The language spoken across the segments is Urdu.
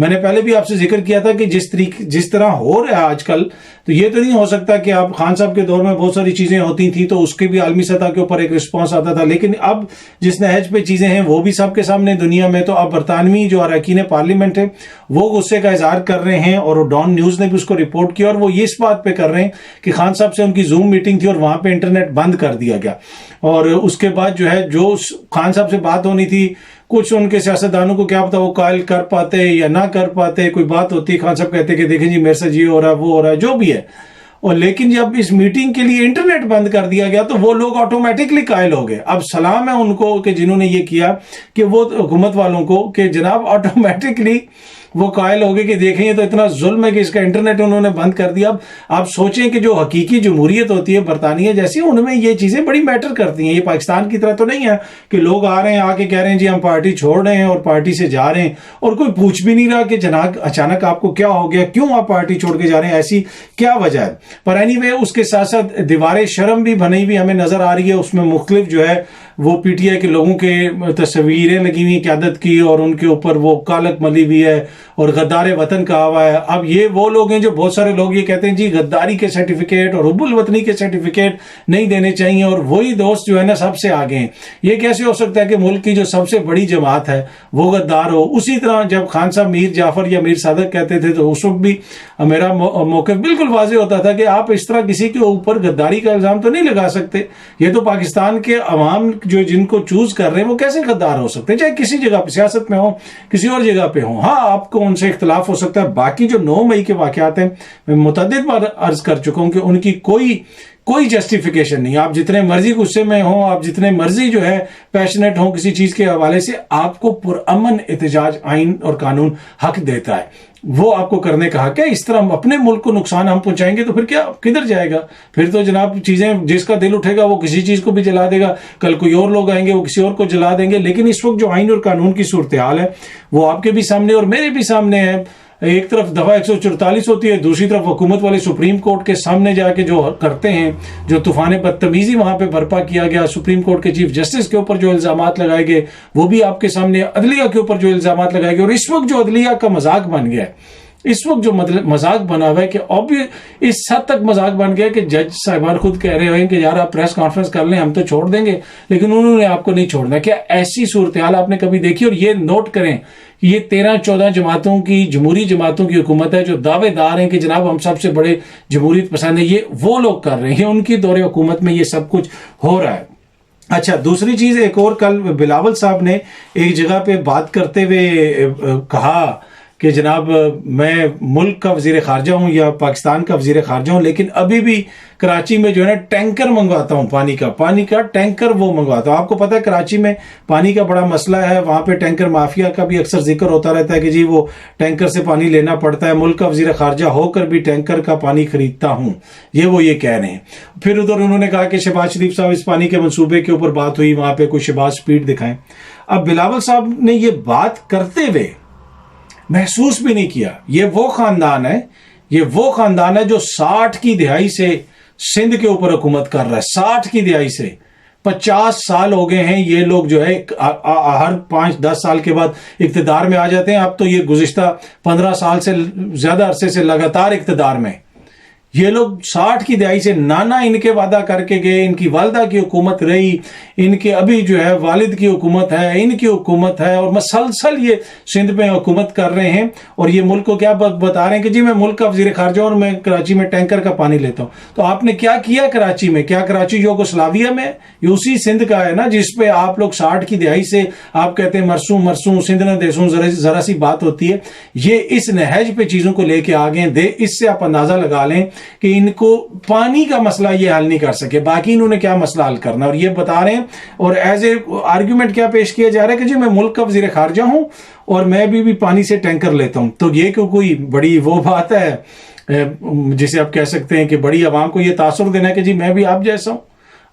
میں نے پہلے بھی آپ سے ذکر کیا تھا کہ جس طرح ہو رہا ہے آج کل، تو یہ تو نہیں ہو سکتا کہ آپ خان صاحب کے دور میں بہت ساری چیزیں ہوتی تھیں تو اس کے بھی عالمی سطح کے اوپر ایک رسپانس آتا تھا، لیکن اب جس نہج پہ چیزیں ہیں وہ بھی سب کے سامنے دنیا میں، تو اب برطانوی جو اراکین پارلیمنٹ ہے وہ غصے کا اظہار کر رہے ہیں، اور ڈان نیوز نے بھی اس کو رپورٹ کیا، اور وہ یہ اس بات پہ کر رہے ہیں کہ خان صاحب سے ان کی زوم میٹنگ تھی اور وہاں پہ انٹرنیٹ بند کر دیا گیا، اور اس کے بعد جو ہے جو خان صاحب سے بات ہونی تھی، کچھ ان کے سیاستدانوں کو کیا پتا وہ قائل کر پاتے یا نہ کر پاتے، کوئی بات ہوتی خان صاحب کہتے کہ دیکھیں جی میرے سے یہ ہو رہا ہے وہ ہو رہا ہے جو بھی ہے، اور لیکن جب اس میٹنگ کے لیے انٹرنیٹ بند کر دیا گیا تو وہ لوگ آٹومیٹکلی قائل ہو گئے۔ اب سلام ہے ان کو کہ جنہوں نے یہ کیا، کہ وہ حکومت والوں کو کہ جناب آٹومیٹکلی وہ قائل ہو گئے کہ دیکھیں یہ تو اتنا ظلم ہے کہ اس کا انٹرنیٹ انہوں نے بند کر دیا۔ اب آپ سوچیں کہ جو حقیقی جمہوریت ہوتی ہے برطانیہ جیسی، ان میں یہ چیزیں بڑی میٹر کرتی ہیں۔ یہ پاکستان کی طرح تو نہیں ہے کہ لوگ آ رہے ہیں آ کے کہہ رہے ہیں جی ہم پارٹی چھوڑ رہے ہیں اور پارٹی سے جا رہے ہیں، اور کوئی پوچھ بھی نہیں رہا کہ جناب اچانک آپ کو کیا ہو گیا، کیوں آپ پارٹی چھوڑ کے جا رہے ہیں، ایسی کیا وجہ ہے۔ پر اینی وے اس کے ساتھ ساتھ دیوار شرم بھی بنی ہوئی ہمیں نظر آ رہی ہے، اس میں مختلف جو ہے وہ پی ٹی آئی کے لوگوں کے تصویریں لگی ہوئی قیادت کی، اور ان کے اوپر وہ کالک ملی ہوئی ہے اور غدار وطن کہا ہوا ہے۔ اب یہ وہ لوگ ہیں جو بہت سارے لوگ یہ کہتے ہیں جی غداری کے سرٹیفکیٹ اور حب الوطنی کے سرٹیفکیٹ نہیں دینے چاہیے، اور وہی دوست جو ہے نا سب سے آگے ہیں۔ یہ کیسے ہو سکتا ہے کہ ملک کی جو سب سے بڑی جماعت ہے وہ غدار ہو؟ اسی طرح جب خان صاحب میر جعفر یا میر صادق کہتے تھے تو اس وقت بھی میرا موقف بالکل واضح ہوتا تھا کہ آپ اس طرح کسی کے اوپر غداری کا الزام تو نہیں لگا سکتے۔ یہ تو پاکستان کے عوام جو جن کو چوز کر رہے ہیں وہ کیسے غدار ہو سکتے ہیں، چاہے کسی جگہ پہ سیاست میں ہو کسی اور جگہ پہ ہو۔ ہاں آپ کو ان سے اختلاف ہو سکتا ہے، باقی جو 9 مئی کے واقعات ہیں میں متعدد بار عرض کر چکا ہوں کہ ان کی کوئی جسٹیفیکیشن نہیں۔ آپ جتنے مرضی غصے میں ہوں، آپ جتنے مرضی جو ہے پیشنیٹ ہوں کسی چیز کے حوالے سے، آپ کو پرامن احتجاج آئین اور قانون حق دیتا ہے، وہ آپ کو کرنے کا حق ہے۔ اس طرح ہم اپنے ملک کو نقصان ہم پہنچائیں گے تو پھر کیا کدھر جائے گا؟ پھر تو جناب چیزیں جس کا دل اٹھے گا وہ کسی چیز کو بھی جلا دے گا، کل کوئی اور لوگ آئیں گے وہ کسی اور کو جلا دیں گے۔ لیکن اس وقت جو آئین اور قانون کی صورتحال ہے وہ آپ کے بھی سامنے اور میرے بھی سامنے ہے۔ ایک طرف دفعہ 144 ہوتی ہے، دوسری طرف حکومت والے سپریم کورٹ کے سامنے جا کے جو کرتے ہیں، جو طوفان بدتمیزی وہاں پہ برپا کیا گیا، سپریم کورٹ کے چیف جسٹس کے اوپر جو الزامات لگائے گئے وہ بھی آپ کے سامنے، عدلیہ کے اوپر جو الزامات لگائے گئے، اور اس وقت جو عدلیہ کا مذاق بن گیا ہے، اس وقت جو مذاق بنا ہوا ہے کہ اس حد تک مذاق بن گیا کہ جج صاحبان خود کہہ رہے ہیں کہ یار آپ پریس کانفرنس کر لیں ہم تو چھوڑ دیں گے، لیکن انہوں نے آپ کو نہیں چھوڑنا۔ کیا ایسی صورتحال آپ نے کبھی دیکھی؟ اور یہ نوٹ کریں کہ یہ 13-14 جماعتوں کی، جمہوری جماعتوں کی حکومت ہے جو دعوے دار ہیں کہ جناب ہم سب سے بڑے جمہوریت پسند ہیں، یہ وہ لوگ کر رہے ہیں، ان کی دور حکومت میں یہ سب کچھ ہو رہا ہے۔ اچھا دوسری چیز ایک اور، کل بلاول صاحب نے ایک جگہ پہ بات کرتے ہوئے کہا کہ جناب میں ملک کا وزیر خارجہ ہوں یا پاکستان کا وزیر خارجہ ہوں، لیکن ابھی بھی کراچی میں جو ہے نا ٹینکر منگواتا ہوں، پانی کا ٹینکر وہ منگواتا ہوں۔ آپ کو پتہ ہے کراچی میں پانی کا بڑا مسئلہ ہے، وہاں پہ ٹینکر مافیا کا بھی اکثر ذکر ہوتا رہتا ہے کہ جی وہ ٹینکر سے پانی لینا پڑتا ہے، ملک کا وزیر خارجہ ہو کر بھی ٹینکر کا پانی خریدتا ہوں، یہ کہہ رہے ہیں۔ پھر ادھر انہوں نے کہا کہ شہباز شریف صاحب اس پانی کے منصوبے کے اوپر بات ہوئی، وہاں پہ کوئی شہباز سپیڈ دکھائیں۔ اب بلاول صاحب نے یہ بات کرتے ہوئے محسوس بھی نہیں کیا، یہ وہ خاندان ہے جو 60 کی دہائی سے سندھ کے اوپر حکومت کر رہا ہے، 60 کی دہائی سے 50 سال ہو گئے ہیں۔ یہ لوگ جو ہے ہر 5-10 سال کے بعد اقتدار میں آ جاتے ہیں۔ اب تو یہ گزشتہ 15 سال سے زیادہ عرصے سے لگاتار اقتدار میں، یہ لوگ 60 کی دہائی سے نانا ان کے وعدہ کر کے گئے، ان کی والدہ کی حکومت رہی، ان کے ابھی جو ہے والد کی حکومت ہے، ان کی حکومت ہے، اور مسلسل یہ سندھ میں حکومت کر رہے ہیں، اور یہ ملک کو کیا بتا رہے ہیں کہ جی میں ملک کا وزیر خارجہ اور میں کراچی میں ٹینکر کا پانی لیتا ہوں۔ تو آپ نے کیا کیا کراچی میں؟ کیا کراچی یوگوسلاویہ میں؟ یہ اسی سندھ کا ہے نا جس پہ آپ لوگ 60 کی دہائی سے آپ کہتے ہیں مرسوں سندھ نہ دیسوں، ذرا سی بات ہوتی ہے۔ یہ اس نہج پہ چیزوں کو لے کے آگے اس سے آپ اندازہ لگا لیں کہ ان کو پانی کا مسئلہ یہ حل نہیں کر سکے، باقی انہوں نے کیا مسئلہ حل کرنا، اور یہ بتا رہے ہیں۔ اور ایز اے آرگیومنٹ کیا پیش کیا جا رہا ہے کہ جی میں ملک کا وزیر خارجہ ہوں اور میں بھی پانی سے ٹینکر لیتا ہوں۔ تو یہ کوئی بڑی وہ بات ہے جسے آپ کہہ سکتے ہیں کہ بڑی عوام کو یہ تاثر دینا ہے کہ جی میں بھی آپ جیسا ہوں؟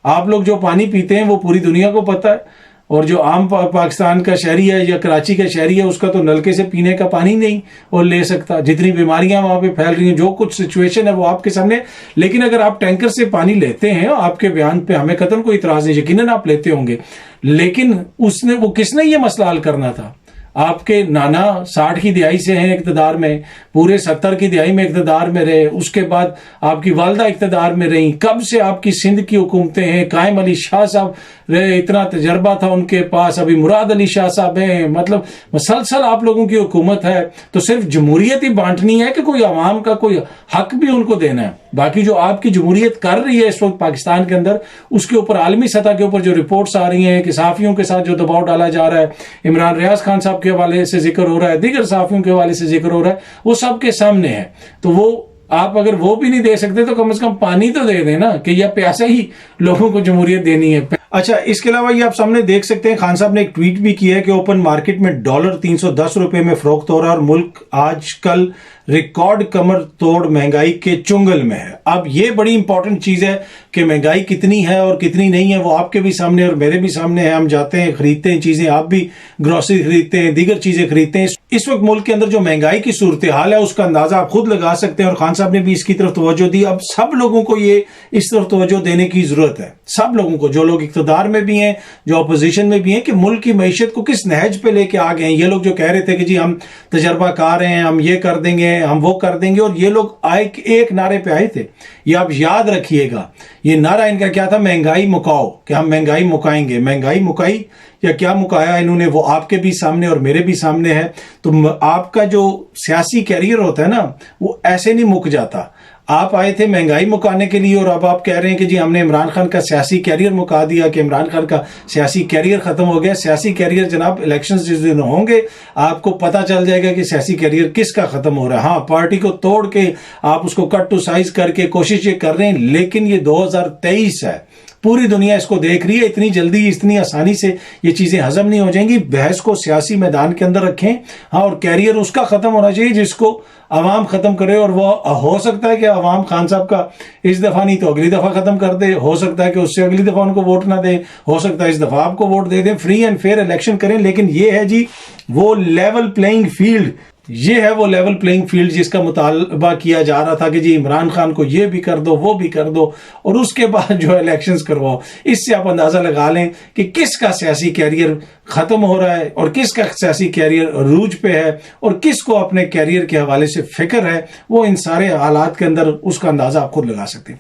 آپ لوگ جو پانی پیتے ہیں وہ پوری دنیا کو پتہ ہے، اور جو عام پاکستان کا شہری ہے یا کراچی کا شہری ہے اس کا تو نلکے سے پینے کا پانی نہیں اور لے سکتا، جتنی بیماریاں وہاں پہ پھیل رہی ہیں، جو کچھ سچویشن ہے وہ آپ کے سامنے۔ لیکن اگر آپ ٹینکر سے پانی لیتے ہیں، آپ کے بیان پہ ہمیں قطعاً کوئی اعتراض نہیں، یقیناً آپ لیتے ہوں گے، لیکن وہ کس نے یہ مسئلہ حل کرنا تھا؟ آپ کے نانا 60 کی دہائی سے ہیں اقتدار میں, پورے 70 کی دہائی میں اقتدار میں رہے, اس کے بعد آپ کی والدہ اقتدار میں رہیں, کب سے آپ کی سندھ کی حکومتیں ہیں, قائم علی شاہ صاحب رہے, اتنا تجربہ تھا ان کے پاس, ابھی مراد علی شاہ صاحب ہیں, مطلب مسلسل آپ لوگوں کی حکومت ہے. تو صرف جمہوریت ہی بانٹنی ہے کہ کوئی عوام کا کوئی حق بھی ان کو دینا ہے؟ باقی جو آپ کی جمہوریت کر رہی ہے اس وقت پاکستان کے اندر, اس کے اوپر عالمی سطح کے اوپر جو رپورٹس آ رہی ہیں کہ صحافیوں کے ساتھ جو دباؤ ڈالا جا رہا ہے, عمران ریاض خان صاحب کے حوالے سے ذکر ہو رہا ہے, دیگر صحافیوں کے حوالے سے ذکر ہو رہا ہے, وہ سب کے سامنے ہے. تو وہ آپ اگر وہ بھی نہیں دے سکتے تو کم از کم پانی تو دے دیں نا, کہ یہ پیاسے ہی لوگوں کو جمہوریت دینی ہے. اچھا, اس کے علاوہ یہ آپ سامنے دیکھ سکتے ہیں, خان صاحب نے ایک ٹویٹ بھی کیا ہے کہ اوپن مارکیٹ میں ڈالر 310 روپے میں فروخت ہو رہا ہے اور ملک آج کل ریکارڈ کمر توڑ مہنگائی کے چنگل میں ہے. اب یہ بڑی امپورٹنٹ چیز ہے کہ مہنگائی کتنی ہے اور کتنی نہیں ہے, وہ آپ کے بھی سامنے اور میرے بھی سامنے ہے. ہم جاتے ہیں, خریدتے ہیں چیزیں, آپ بھی گروسری خریدتے ہیں, دیگر چیزیں خریدتے ہیں. اس وقت ملک کے اندر جو مہنگائی کی صورتحال ہے اس کا اندازہ آپ خود لگا سکتے ہیں, اور خان صاحب نے بھی اس کی طرف توجہ دی. اب سب لوگوں کو یہ اس طرف توجہ دینے کی ضرورت ہے, سب لوگوں کو, جو لوگ اقتدار میں بھی ہیں, جو اپوزیشن میں بھی ہیں, کہ ملک کی معیشت کو کس نہج پہ لے کے آ گئے ہیں. یہ لوگ جو کہہ رہے تھے کہ جی ہم تجربہ کار ہیں, ہم یہ کر دیں گے, ہم وہ کر دیں گے, اور یہ لوگ ایک نعرے پہ آئے تھے. یہ آپ یاد رکھیے گا, یہ نعرہ ان کا کیا تھا, مہنگائی مکاؤ, کہ ہم مہنگائی مکائیں گے. مہنگائی مکائی یا کیا مکایا انہوں نے, وہ آپ کے بھی سامنے اور میرے بھی سامنے ہے. تو آپ کا جو سیاسی کیریئر ہوتا ہے نا, وہ ایسے نہیں مک جاتا. آپ آئے تھے مہنگائی مکانے کے لیے, اور اب آپ کہہ رہے ہیں کہ جی ہم نے عمران خان کا سیاسی کیریئر مکا دیا, کہ عمران خان کا سیاسی کیریئر ختم ہو گیا. سیاسی کیریئر جناب, الیکشنز جس دن ہوں گے آپ کو پتہ چل جائے گا کہ سیاسی کیریئر کس کا ختم ہو رہا ہے. ہاں, پارٹی کو توڑ کے آپ اس کو کٹ ٹو سائز کر کے کوشش یہ کر رہے ہیں, لیکن یہ 2023 ہے, پوری دنیا اس کو دیکھ رہی ہے. اتنی جلدی, اتنی آسانی سے یہ چیزیں ہضم نہیں ہو جائیں گی. بحث کو سیاسی میدان کے اندر رکھیں. ہاں, اور کیریئر اس کا ختم ہونا چاہیے جس کو عوام ختم کرے, اور وہ ہو سکتا ہے کہ عوام خان صاحب کا اس دفعہ نہیں تو اگلی دفعہ ختم کر دے, ہو سکتا ہے کہ اس سے اگلی دفعہ ان کو ووٹ نہ دے, ہو سکتا ہے اس دفعہ آپ کو ووٹ دے دیں. فری اینڈ فیئر الیکشن کریں, لیکن یہ ہے جی وہ لیول پلینگ فیلڈ, یہ ہے وہ لیول پلینگ فیلڈ جس کا مطالبہ کیا جا رہا تھا کہ جی عمران خان کو یہ بھی کر دو, وہ بھی کر دو, اور اس کے بعد جو الیکشنز کرواؤ. اس سے آپ اندازہ لگا لیں کہ کس کا سیاسی کیریئر ختم ہو رہا ہے اور کس کا سیاسی کیریئر عروج پہ ہے, اور کس کو اپنے کیریئر کے حوالے سے فکر ہے. وہ ان سارے حالات کے اندر اس کا اندازہ آپ خود لگا سکتے ہیں.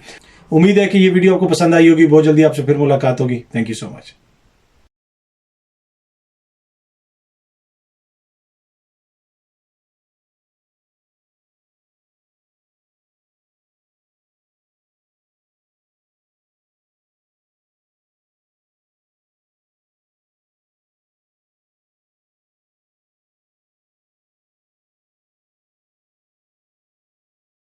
امید ہے کہ یہ ویڈیو آپ کو پسند آئی ہوگی. بہت جلدی آپ سے پھر ملاقات ہوگی. Thank you so much.